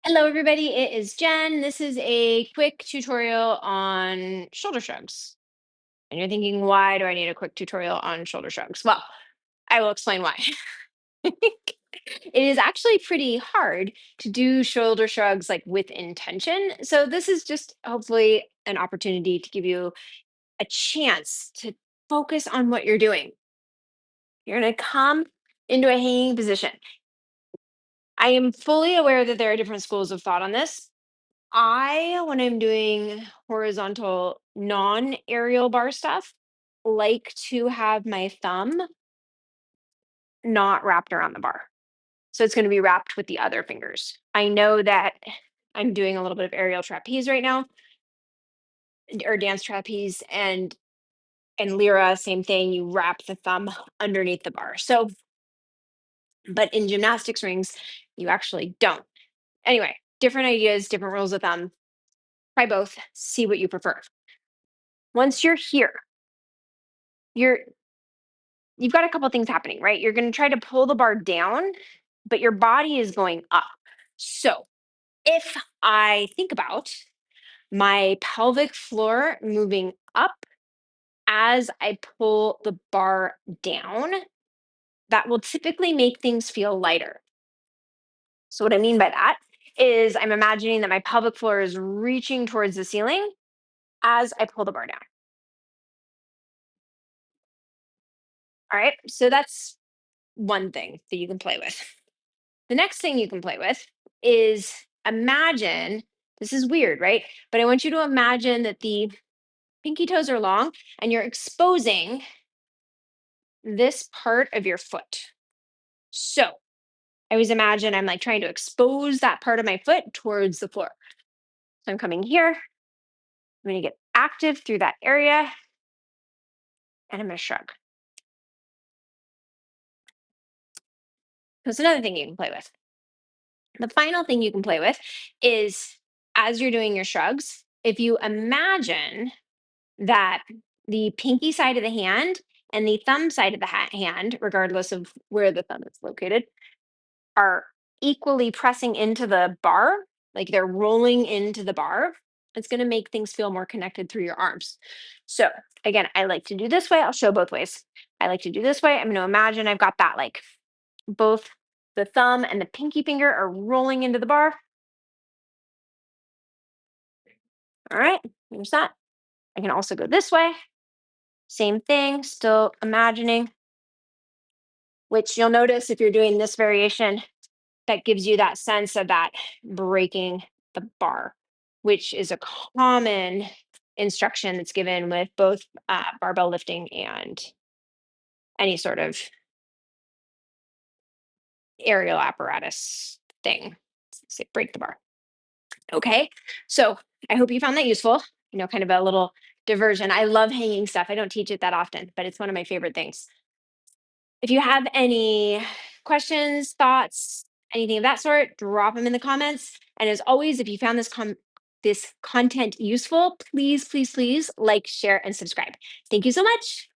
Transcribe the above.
Hello, everybody. It is Jen. This is a quick tutorial on shoulder shrugs. And you're thinking, why do I need a quick tutorial on shoulder shrugs? Well, I will explain why. It is actually pretty hard to do shoulder shrugs like with intention. So this is just hopefully an opportunity to give you a chance to focus on what you're doing. You're going to come into a hanging position. I am fully aware that there are different schools of thought on this. When I'm doing horizontal non-aerial bar stuff, like to have my thumb not wrapped around the bar. So it's going to be wrapped with the other fingers. I know that I'm doing a little bit of aerial trapeze right now, or dance trapeze, and lyra, same thing. You wrap the thumb underneath the bar. So, but in gymnastics rings, you actually don't. Anyway, different ideas, different rules of thumb. Try both. See what you prefer. Once you're here, you're you've got a couple things happening, right? You're going to try to pull the bar down, but your body is going up. So if I think about my pelvic floor moving up as I pull the bar down, that will typically make things feel lighter. So what I mean by that is I'm imagining that my pelvic floor is reaching towards the ceiling as I pull the bar down. All right. So that's one thing that you can play with. The next thing you can play with is imagine this is weird, right? But I want you to imagine that the pinky toes are long and you're exposing this part of your foot. So I always imagine I'm like trying to expose that part of my foot towards the floor. So I'm coming here. I'm going to get active through that area and I'm going to shrug. That's another thing you can play with. The final thing you can play with is as you're doing your shrugs, if you imagine that the pinky side of the hand and the thumb side of the hand, regardless of where the thumb is located, are equally pressing into the bar, like they're rolling into the bar. It's going to make things feel more connected through your arms. So, again, I like to do this way. I'll show both ways. I like to do this way. I'm going to imagine I've got that like both the thumb and the pinky finger are rolling into the bar. All right, there's that. I can also go this way. Same thing, still imagining, which you'll notice if you're doing this variation, that gives you that sense of that breaking the bar, which is a common instruction that's given with both barbell lifting and any sort of aerial apparatus thing. Say break the bar. Okay, so I hope you found that useful. Kind of a little diversion. I love hanging stuff. I don't teach it that often, but it's one of my favorite things. If you have any questions, thoughts, anything of that sort, drop them in the comments. And as always, if you found this content useful, please, please, please like, share, and subscribe. Thank you so much.